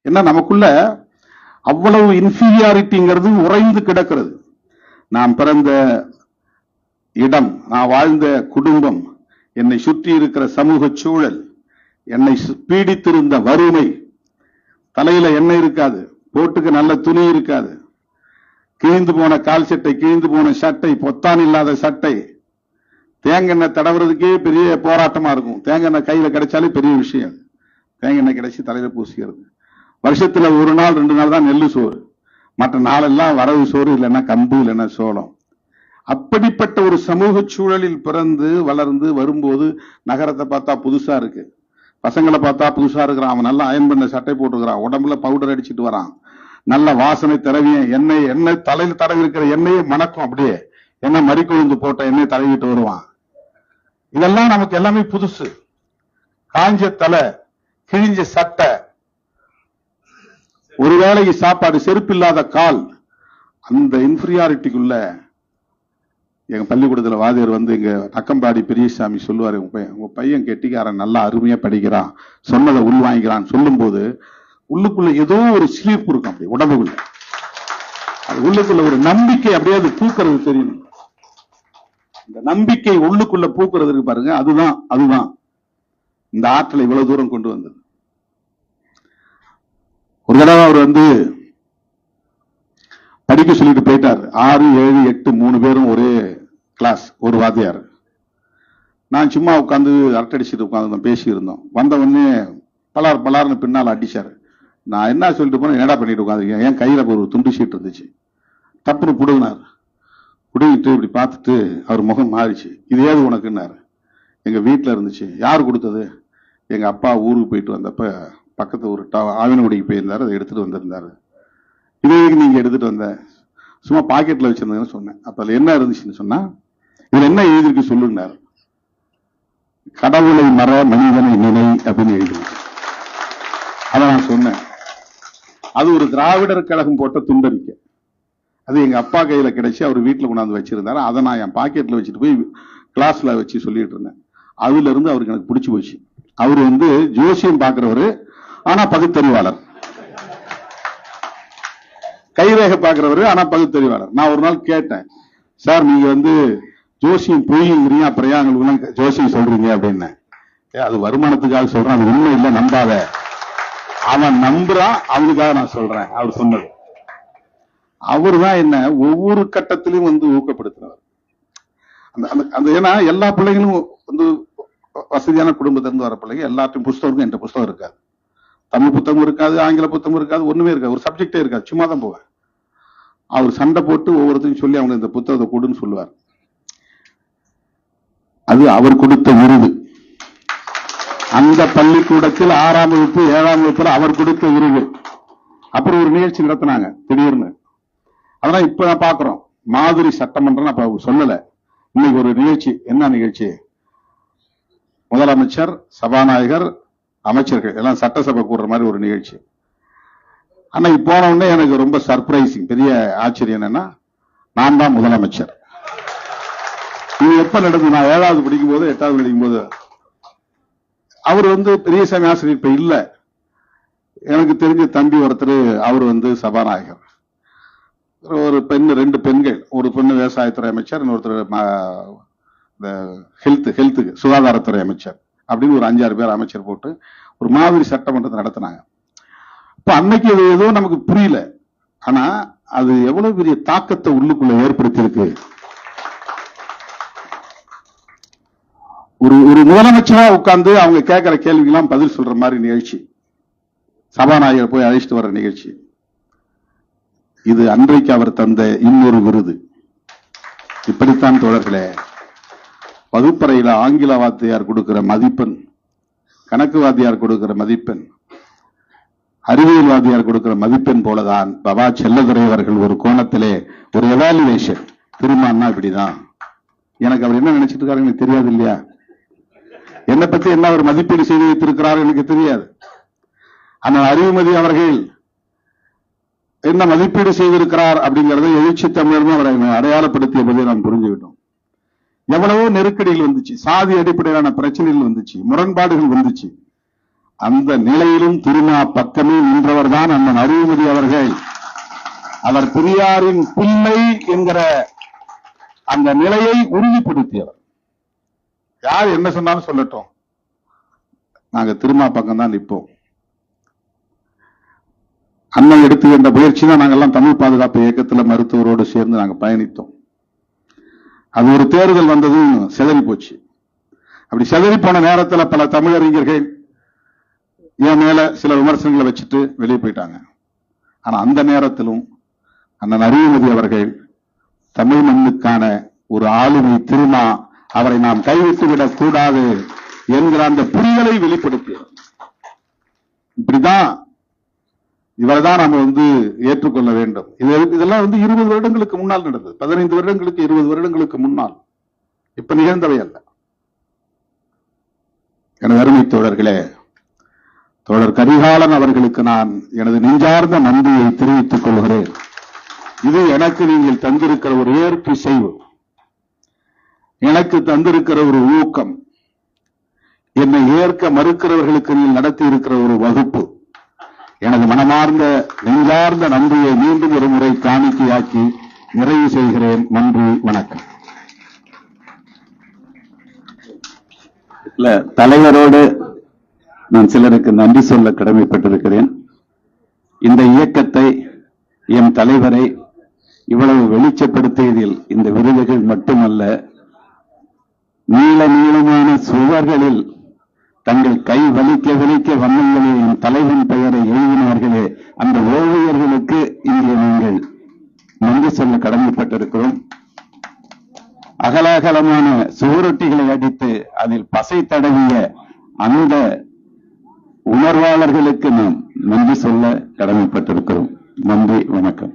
ஏன்னா நமக்குள்ள அவ்வளவு இன்ஃபீரியாரிட்டிங்கிறது உறைந்து கிடக்கிறது. நான் பிறந்த இடம், நான் வாழ்ந்த குடும்பம், என்னை சுற்றி இருக்கிற சமூக சூழல், என்னை பீடித்திருந்த வறுமை, தலையில எண்ணெய் இருக்காது, போட்டுக்கு நல்ல துணி இருக்காது, கிழிந்து போன கால் சட்டை, கிழிந்து போன சட்டை, பொத்தான் இல்லாத சட்டை, தேங்காய் தடவுறதுக்கே பெரிய போராட்டமா இருக்கும். தேங்காய் கையில கிடைச்சாலே பெரிய விஷயம். தேங்காய் கிடைச்சி தலையில பூசிக்கிறது. வருஷத்துல ஒரு நாள் 2 நாள் தான் நெல்லு சோறு, மற்ற நாளெல்லாம் வரவு சோறு, இல்லைன்னா கம்பு, இல்லைன்னா சோளம். அப்படிப்பட்ட ஒரு சமூக சூழலில் பிறந்து வளர்ந்து வரும்போது நகரத்தை பார்த்தா புதுசா இருக்கு, பசங்களை பார்த்தா புதுசா இருக்கிறான், அவன் நல்லா அயன் பண்ண சட்டை போட்டுக்கிறான், உடம்புல பவுடர் அடிச்சுட்டு வரான், நல்ல வாசனை திரவியம், எண்ணெய் தலையில தடவி இருக்கிற எண்ணெயே மணக்கும், அப்படியே எண்ணெய் மறிக்கொழுந்து போட்ட எண்ணெய் தடவிட்டு வருவான். இதெல்லாம் நமக்கு எல்லாமே புதுசு. காஞ்ச தலை, கிழிஞ்ச சட்டை, ஒருவேளைக்கு சாப்பாடு, செருப்பு இல்லாத கால். அந்த இன்ஃபீரியாரிட்டிக்குள்ள எங்க பள்ளிக்கூடத்துல வாதியர் வந்து எங்க அக்கம்பாடி பெரியசாமி சொல்லுவாரு, உங்க பையன் கெட்டிக்காரன், நல்லா அருமையா படிக்கிறான், சொன்னதை உள் வாங்கிக்கிறான் சொல்லும் போது உள்ளுக்குள்ள ஏதோ ஒரு ஸ்லீப் இருக்கும், அப்படி உடம்புக்குள்ள அது உள்ளுக்குள்ள ஒரு நம்பிக்கை அப்படியே அது பூக்கிறது தெரியும். இந்த நம்பிக்கை உள்ளுக்குள்ள பூக்கிறது இருக்கு பாருங்க, அதுதான் இந்த ஆற்றலை இவ்வளவு தூரம் கொண்டு வந்தது. ஒரு தடவை அவர் வந்து படிக்க சொல்லிட்டு போயிட்டார். 6, 7, 8 3 பேரும் ஒரே கிளாஸ், ஒரு வாத்தியார். நான் சும்மா உட்காந்து அரட்டடிச்சுட்டு உட்காந்து பேசி இருந்தோம். வந்த உடனே பலார்னு பின்னால் அடிச்சாரு. நான் என்ன சொல்லிட்டு போனேன், என்னடா பண்ணிட்டு உட்காந்துருக்கேன், என் கையில ஒரு துண்டு சீட் இருந்துச்சு, தப்புன்னு புடுங்கினார். புடுங்கிட்டு இப்படி பார்த்துட்டு அவர் முகம் மாறிச்சு. இது ஏது உனக்குன்னாரு. எங்க வீட்டுல இருந்துச்சு. யார் கொடுத்தது? எங்க அப்பா ஊருக்கு போயிட்டு வந்தப்ப பக்கத்து ஒரு ஆவினகுடிக்கு போயிருந்தாரு, அதை எடுத்துட்டு வந்திருந்தாரு. இதே நீங்க எடுத்துட்டு வந்த, சும்மா பாக்கெட்ல வச்சிருந்தேன்னு சொன்னேன். அப்ப அதுல என்ன இருந்துச்சுன்னு சொன்னா, இதுல என்ன எழுதிருக்கு சொல்லுன்னாரு. கடவுளை மற மனிதனை நினை அப்படின்னு எழுதிருக்கு. அதை நான் சொன்னேன். அது ஒரு திராவிடர் கழகம் போட்ட துண்டறிக்கை. அது எங்க அப்பா கையில கிடைச்சி அவர் வீட்டுல கொண்டாந்து வச்சிருந்தாரு. அதை நான் என் பாக்கெட்ல வச்சுட்டு போய் கிளாஸ்ல வச்சு சொல்லிட்டு இருந்தேன். அதுல இருந்து அவருக்கு எனக்கு பிடிச்சு போச்சு. அவர் வந்து ஜோசியம் பாக்குறவரு, ஆனா பகுத்தறிவாளர். கைரேகை பாக்குறவரு, ஆனா பகுத்தறிவாளர். நான் ஒரு நாள் கேட்டேன், சார் நீங்க வந்து ஜோசியம் பொய்ங்கிறீங்க, அப்புறம் எங்களுக்கு ஜோசியம் சொல்றீங்க அப்படின்னு. அது வருமானத்துக்காக சொல்றேன், அது உண்மை இல்லை, நம்பாத. அவன் நம்புறான், அவனுக்காக நான் சொல்றேன். அவர் சொன்னது. அவரு தான் என்ன ஒவ்வொரு கட்டத்திலையும் வந்து ஊக்கப்படுத்தினவர். அந்த ஏன்னா எல்லா பிள்ளைகளும் வந்து வசதியான குடும்பத்திலிருந்து வர பிள்ளைங்க, எல்லாத்தையும் புஸ்தகம், என்ற புஸ்தகம் இருக்காது, தமிழ் புத்தகம் இருக்காது, ஆங்கில புத்தகம் இருக்காது, ஒண்ணுமே இருக்காது, ஒரு சப்ஜெக்டே இருக்காது, சும்மா தான் போவேன். அவர் சண்டை போட்டு ஒவ்வொருத்தையும் சொல்லி அவங்க இந்த புத்தகத்தை கொடுன்னு சொல்லுவார். அது அவர் கொடுத்த விருது. அந்த பள்ளிக்கூடத்தில் 6ஆம் வகுப்பு 7ஆம் வகுப்புல அவர் கொடுத்த விருது. அப்புறம் ஒரு நிகழ்ச்சி நடத்தினாங்க திடீர்னு. அதெல்லாம் இப்ப நான் பாக்குறோம். மாதிரி சட்டமன்றம் அப்ப சொல்லல. இன்னைக்கு ஒரு நிகழ்ச்சி. என்ன நிகழ்ச்சி? முதலமைச்சர், சபாநாயகர், அமைச்சர்கள் எல்லாம் சட்டசபை கூடுற மாதிரி ஒரு நிகழ்ச்சி. அன்னைக்கு போன உடனே எனக்கு ரொம்ப சர்ப்ரைசிங், பெரிய ஆச்சரியம் என்னன்னா, நான் தான் முதலமைச்சர். இது எப்ப நடந்தது? நான் 7வது படிக்கும் போது 8வது படிக்கும் போது. அவர் வந்து பெரியசாமி ஆசிரியர் இப்ப இல்ல. எனக்கு தெரிஞ்ச தம்பி ஒருத்தர், அவர் வந்து சபாநாயகர். ஒரு பெண், 2 பெண்கள், ஒரு பெண்ணு விவசாயத்துறை அமைச்சர், இன்னொருத்தர் ஹெல்த்துக்கு சுகாதாரத்துறை அமைச்சர், அப்படின்னு ஒரு 5-6 பேர் அமைச்சர் போட்டு ஒரு மாதிரி சட்டமன்றத்தை நடத்தினாங்க. இப்ப அன்னைக்கு அது ஏதோ நமக்கு புரியல, ஆனா அது எவ்வளவு பெரிய தாக்கத்தை உள்ளுக்குள்ள ஏற்படுத்தி இருக்கு. ஒரு முதலமைச்சரா உட்கார்ந்து அவங்க கேட்கிற கேள்விக்கெல்லாம் பதில் சொல்ற மாதிரி நிகழ்ச்சி, சபாநாயகர் போய் அழைச்சிட்டு வர்ற நிகழ்ச்சி. இது அன்றைக்கு அவர் தந்த இன்னொரு விருது. இப்படித்தான் தோழர்களே, வகுப்பறையில ஆங்கில வாத்தியார் கொடுக்கிற மதிப்பெண், கணக்கு வாத்தியார் கொடுக்கிற மதிப்பெண், அறிவியல் வாத்தியார் கொடுக்கிற மதிப்பெண் போலதான் பவா செல்லதுரை அவர்கள் ஒரு கோணத்திலே ஒரு எவாலுவேஷன். திருமான்னா இப்படிதான். எனக்கு அவர் என்ன நினைச்சிட்டு இருக்காரு எனக்கு தெரியாது இல்லையா? என்னை பத்தி என்ன அவர் மதிப்பீடு செய்து வைத்திருக்கிறார் எனக்கு தெரியாது. ஆனால் அறிவுமதி அவர்கள் என்ன மதிப்பீடு செய்திருக்கிறார் அப்படிங்கறத எழுச்சி தமிழர் அவரை அடையாளப்படுத்திய போதே நாம் புரிஞ்சுக்கிட்டோம். எவ்வளவோ நெருக்கடிகள் வந்துச்சு, சாதி அடிப்படையிலான பிரச்சனைகள் வந்துச்சு, முரண்பாடுகள் வந்துச்சு. அந்த நிலையிலும் திருமா பக்கமே நின்றவர் தான் அவர் பெரியாரின் பிள்ளை என்கிற அந்த நிலையை உறுதிப்படுத்தியவர். யார் என்ன சொன்னாலும் சொல்லட்டும், நாங்க திருமா பக்கம் தான் நிற்போம். அண்ணன் எடுத்துக்கின்ற முயற்சி தான் நாங்கெல்லாம் தமிழ் பாதுகாப்பு இயக்கத்தில் மருத்துவரோடு சேர்ந்து நாங்க பயணித்தோம். அது ஒரு தேர்தல் வந்ததும் சிதறி போச்சு. அப்படி சிதறி போன நேரத்தில் பல தமிழறிஞர்கள் என் மேல சில விமர்சனங்களை வச்சுட்டு வெளியே போயிட்டாங்க. ஆனா அந்த நேரத்திலும் அண்ணன் அறிவுமதி அவர்கள் தமிழ் மண்ணுக்கான ஒரு ஆளுமை திருமா, அவரை நாம் கைவிட்டுவிடக் கூடாது என்கிற அந்த புரிதலை வெளிப்படுத்தியவர். இப்படிதான் இவரைதான் நாம ஏற்றுக்கொள்ள வேண்டும். இதெல்லாம் 20 வருடங்களுக்கு முன்னால் நடந்தது. 15 வருடங்களுக்கு 20 வருடங்களுக்கு முன்னால், இப்ப நிகழ்ந்தவை அல்ல. எனது அருமை தோழர்களே, தோழர் கரிகாலன் அவர்களுக்கு நான் எனது நெஞ்சார்ந்த நன்றியை தெரிவித்துக் கொள்கிறேன். இது எனக்கு நீங்கள் தந்திருக்கிற ஒரு ஏற்பு செய்வு, எனக்கு தந்திருக்கிற ஒரு ஊக்கம், என்னை ஏற்க மறுக்கிறவர்களுக்கு நீங்கள் நடத்தி இருக்கிற ஒரு வகுப்பு, எனது மனமார்ந்த நெஞ்சார்ந்த நன்றியை மீண்டும் ஒரு முறை காணிக்கையாக்கி நிறைவு செய்கிறேன். நன்றி, வணக்கம். தலைவரோடு நான் சிலருக்கு நன்றி சொல்ல கடமைப்பட்டிருக்கிறேன். இந்த இயக்கத்தை, என் தலைவரை இவ்வளவு வெளிச்சப்படுத்தியதில் இந்த விருதுகள் மட்டுமல்ல, நீள நீளமான சுவர்களில் தங்கள் கை வலிக்க வலிக்க வண்ணங்களில் என் தலைவன் பெயரை எழுதினார்களே, அந்த ஓவியர்களுக்கு இங்கே நீங்கள் நன்றி சொல்ல கடமைப்பட்டிருக்கிறோம். அகலகலமான சுவரொட்டிகளை அடித்து அதில் பசை தடவிய அந்த உணர்வாளர்களுக்கு நாம் நன்றி சொல்ல கடமைப்பட்டிருக்கிறோம். நன்றி, வணக்கம்.